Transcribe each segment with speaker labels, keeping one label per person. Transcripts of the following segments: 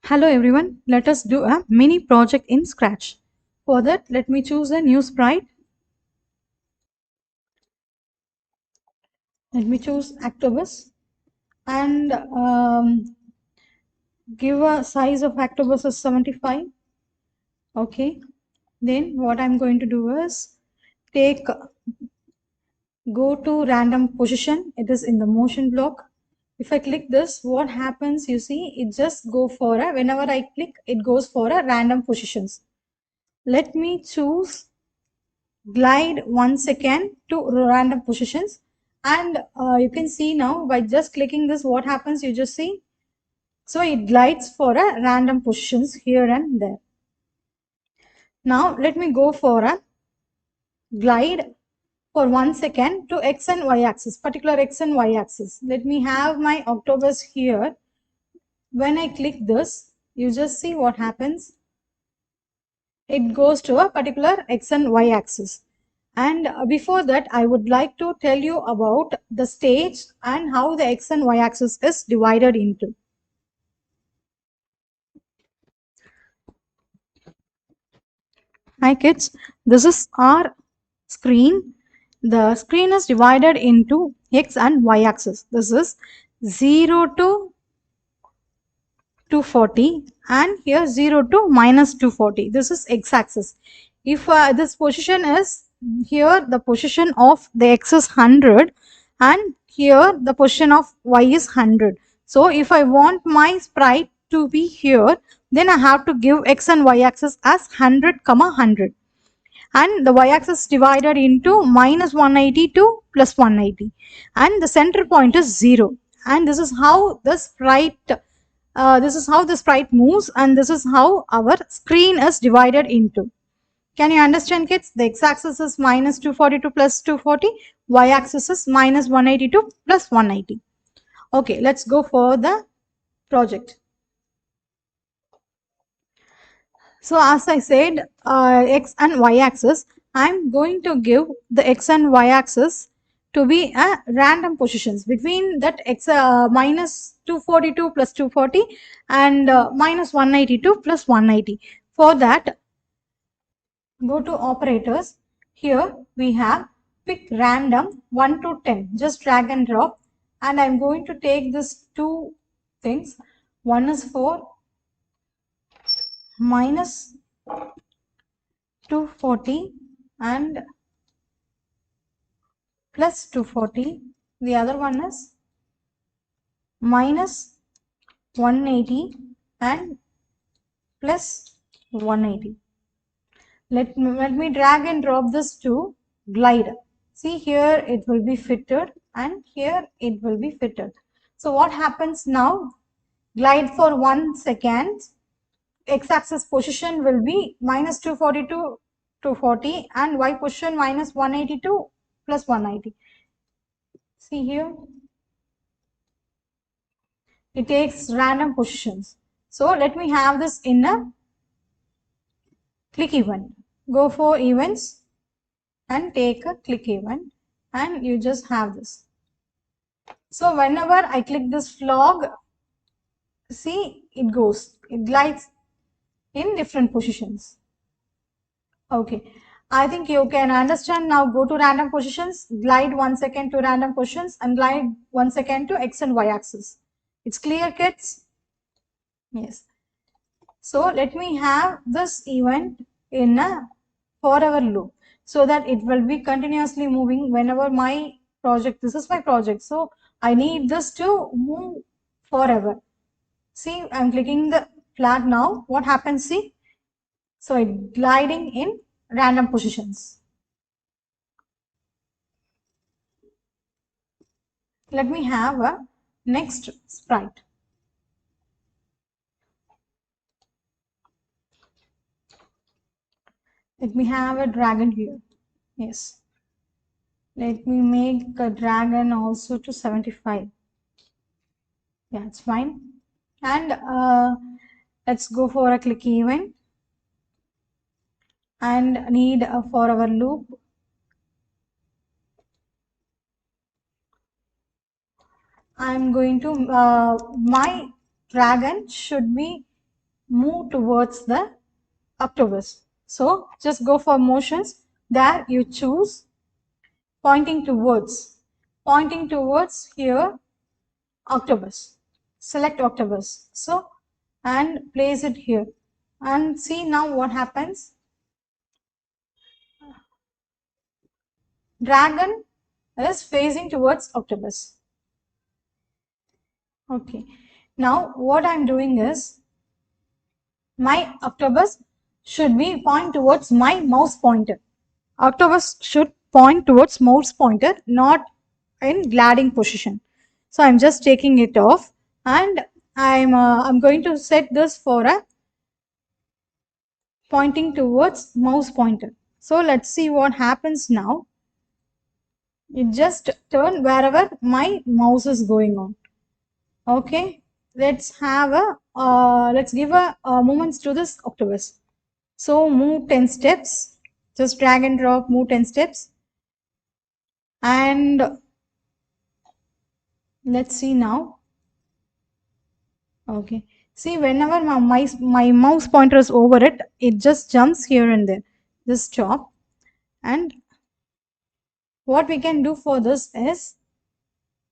Speaker 1: Hello everyone, let us do a mini project in Scratch. For that, let me choose a new sprite. Let me choose Octopus and give a size of Octopus as 75. Okay, then what I'm going to do is go to random position. It is in the motion block. If I click this, what happens? You see, it just go for a, whenever I click, it goes for a random positions. Let me choose glide 1 second to random positions, and you can see now by just clicking this what happens. You just see, so it glides for a random positions here and there. Now let me go for a glide for 1 second to x and y axis, particular x and y axis. Let me have my octopus here. When I click this, you just see what happens. It goes to a particular x and y axis. And before that, I would like to tell you about the stage and how the x and y axis is divided into. Hi kids, this is our screen. The screen is divided into x and y axis. This is 0 to 240 and here 0 to minus 240. This is x axis. If this position is here, the position of the x is 100 and here the position of y is 100. So if I want my sprite to be here, then I have to give x and y axis as 100 comma 100, and the y axis divided into minus 180 to plus 180, and the center point is 0. And this is how the sprite moves, and this is how our screen is divided into. Can you understand kids? The x-axis is minus 240 to plus 240, y-axis is minus 180 to plus 180. Okay, let's go for the project. So as I said, x and y axis, I'm going to give the x and y axis to be a random positions between that x minus 242 plus 240 and minus 192 plus 180. For that, go to operators. Here we have pick random 1 to 10. Just drag and drop. And I'm going to take this two things. One is for minus 240 and plus 240. The other one is minus 180 and plus 180. Let me drag and drop this to glide. See, here it will be fitted and here it will be fitted. So what happens now? Glide for 1 second. X-axis position will be minus 240 to 240 and y position minus 182 plus 190. See here, it takes random positions. So let me have this in a click event. Go for events and take a click event, and you just have this. So whenever I click this flog, see, it glides in different positions. Okay, I think you can understand now. Go to random positions, glide 1 second to random positions, and glide 1 second to x and y axis. It's clear, kids? Yes. So let me have this event in a forever loop so that it will be continuously moving whenever my project, this is my project. So I need this to move forever. See, I'm clicking the flag now. What happens? See, so it gliding in random positions. Let me have a next sprite. Let me have a dragon here. Yes. Let me make a dragon also to 75. Yeah, it's fine. And let's go for a click event and need a forever loop. I'm going to my dragon should be move towards the octopus. So just go for motions. There you choose pointing towards here octopus. Select octopus. So and place it here and see now what happens. Dragon is facing towards octopus. Okay. Now what I'm doing is my octopus should be point towards my mouse pointer. Octopus should point towards mouse pointer, not in gliding position. So I'm just taking it off and I'm going to set this for a pointing towards mouse pointer. So let's see what happens now. You just turn wherever my mouse is going on. Okay, let's have a let's give a movements to this octopus. So move 10 steps, just drag and drop, move 10 steps, and let's see now. Okay, see whenever my mouse pointer is over it, it just jumps here and there. Just stop, and what we can do for this is,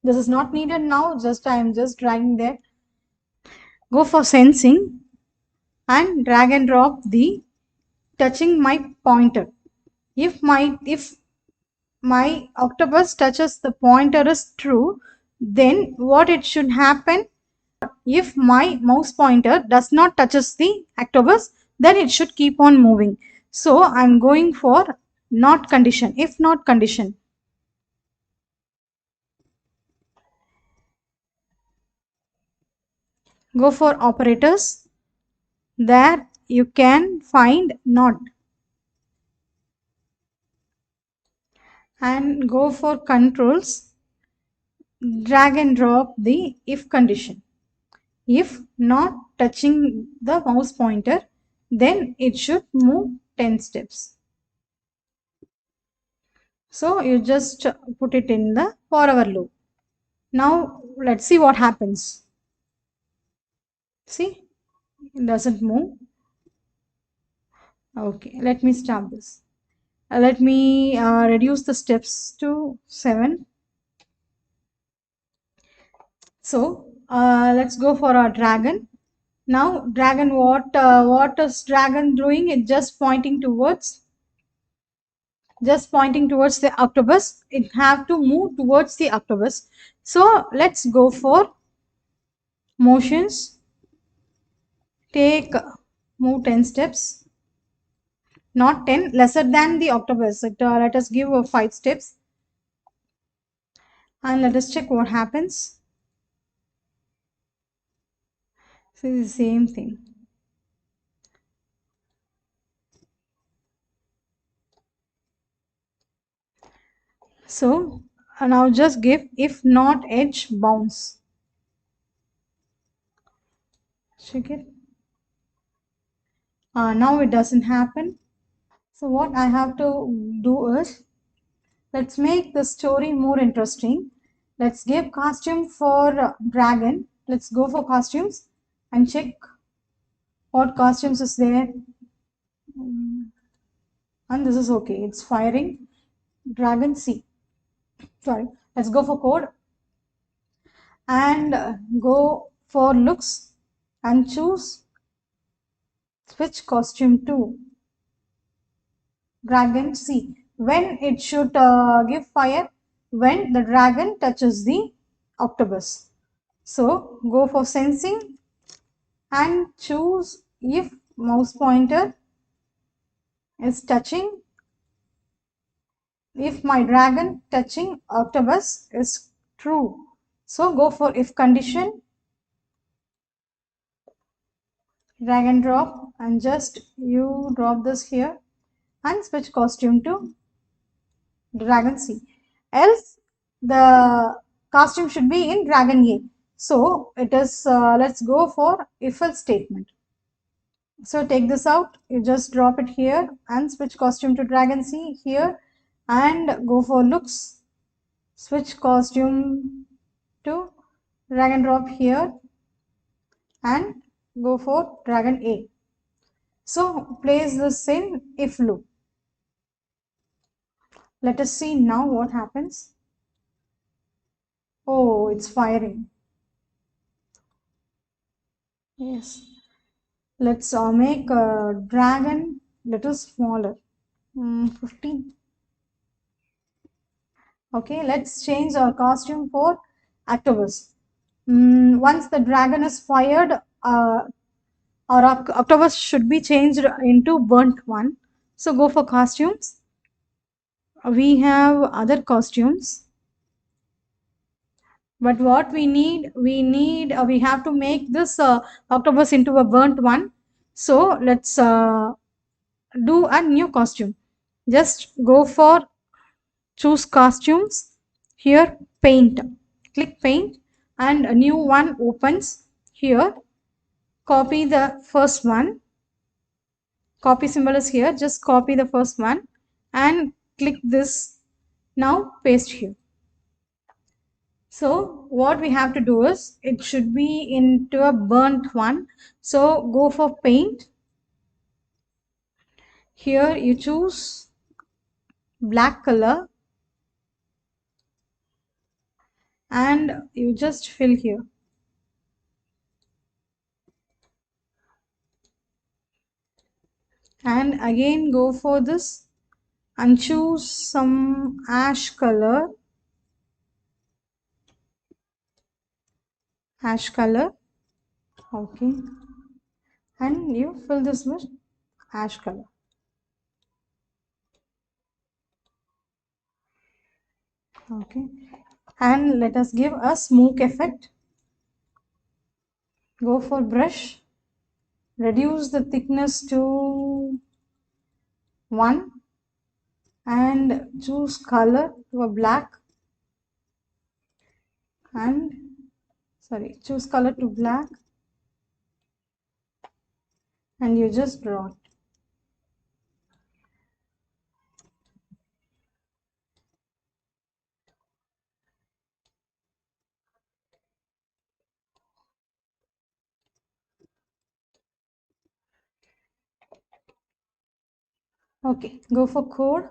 Speaker 1: this is not needed now, just I am just dragging there. Go for sensing and drag and drop the touching my pointer. If my octopus touches the pointer is true, then what it should happen, if my mouse pointer does not touches the octopus, then it should keep on moving. So I'm going for not condition, if not condition. Go for operators. There you can find not and go for controls. Drag and drop the if condition. If not touching the mouse pointer, then it should move 10 steps. So you just put it in the forever loop. Now let's see what happens. See, it doesn't move. Okay, let me stop this. Let me reduce the steps to 7. So let's go for our dragon. Now dragon, what is dragon doing? It's just pointing towards the octopus. It have to move towards the octopus. So let's go for motions. Take move 10 steps, not 10, lesser than the octopus. Let us give 5 steps and let us check what happens. So it's the same thing. So now just give if not edge bounce. Check it. Now it doesn't happen. So what I have to do is, let's make the story more interesting. Let's give costume for dragon. Let's go for costumes and check what costumes is there. And this is okay. It's firing dragon C. Sorry. Let's go for code and go for looks and choose switch costume to dragon C. When it should give fire, when the dragon touches the octopus. So go for sensing and choose if mouse pointer is touching, if my dragon touching octopus is true. So go for if condition, drag and drop, and just you drop this here and switch costume to dragon C. Else the costume should be in dragon A. So it is, let's go for if else statement. So take this out, you just drop it here and switch costume to dragon C here and go for looks, switch costume to drag and drop here and go for dragon A. So place this in if loop. Let us see now what happens. Oh, it's firing. Yes. Let's make a dragon little smaller. 15. Okay, let's change our costume for Octopus. Once the dragon is fired, our Octopus should be changed into burnt one. So go for costumes. We have other costumes. But what we have to make this octopus into a burnt one. So let's do a new costume. Just go for choose costumes. Here paint. Click paint and a new one opens. Here copy the first one. Copy symbol is here. Just copy the first one and click this. Now paste here. So what we have to do is it should be into a burnt one. So go for paint. Here you choose black color and you just fill here. And again go for this and choose some ash color. Ash color. Okay. And you fill this with ash color. Okay. And let us give a smoke effect. Go for brush. Reduce the thickness to 1 and choose color to a black and choose color to black and you just draw it. Okay, go for code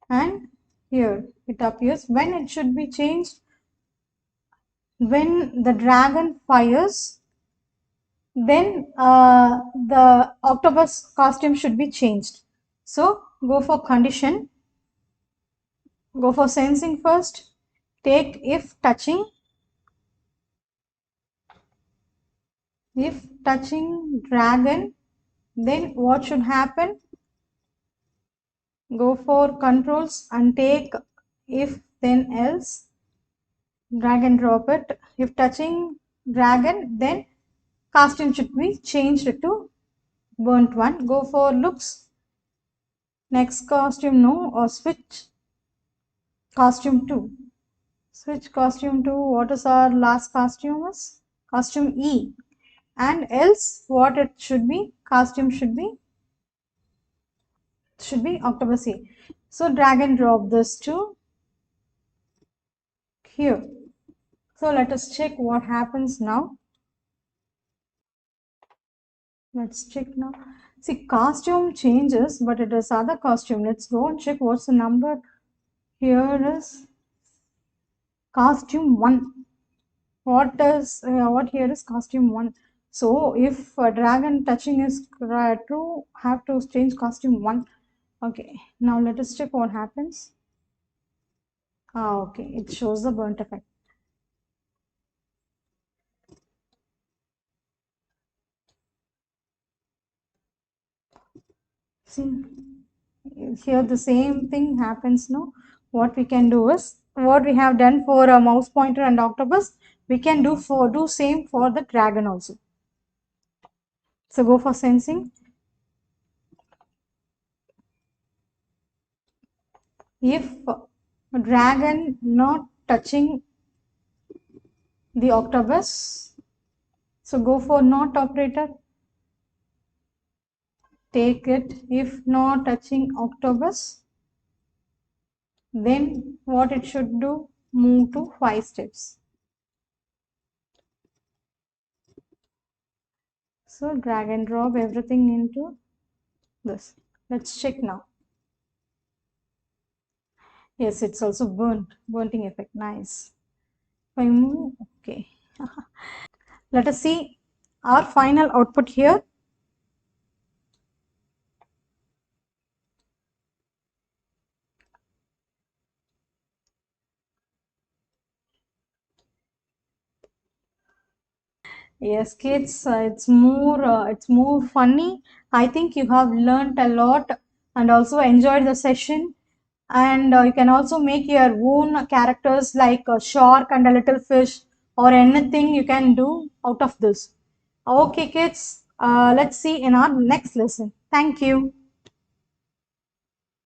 Speaker 1: and here it appears when it should be changed. When the dragon fires, then the octopus costume should be changed. So go for condition, go for sensing first, take if touching dragon, then what should happen? Go for controls and take if then else, drag and drop it. If touching dragon, then costume should be changed to burnt one. Go for looks, next costume no, or switch costume 2. Switch costume to what is our last costume is? Costume E. And else what it should be? Costume should be octopus E. So drag and drop this to here. So let us check what happens now. Let's check now. See, costume changes, but it is other costume. Let's go and check what's the number. Here is costume 1. What here is costume 1. So if dragon touching is true, have to change costume 1. Okay, now let us check what happens. Okay, it shows the burnt effect. See, here the same thing happens now. What we can do is what we have done for a mouse pointer and octopus, we can do same for the dragon also. So go for sensing. If dragon not touching the octopus, so go for not operator. Take it. If not touching octopus, then what it should do? Move to 5 steps. So drag and drop everything into this. Let's check now. Yes, it's also burning effect. Nice. If I move, okay. Let us see our final output here. Yes, kids, it's more funny. I think you have learned a lot and also enjoyed the session. And you can also make your own characters like a shark and a little fish or anything you can do out of this. Okay, kids, let's see in our next lesson. Thank you.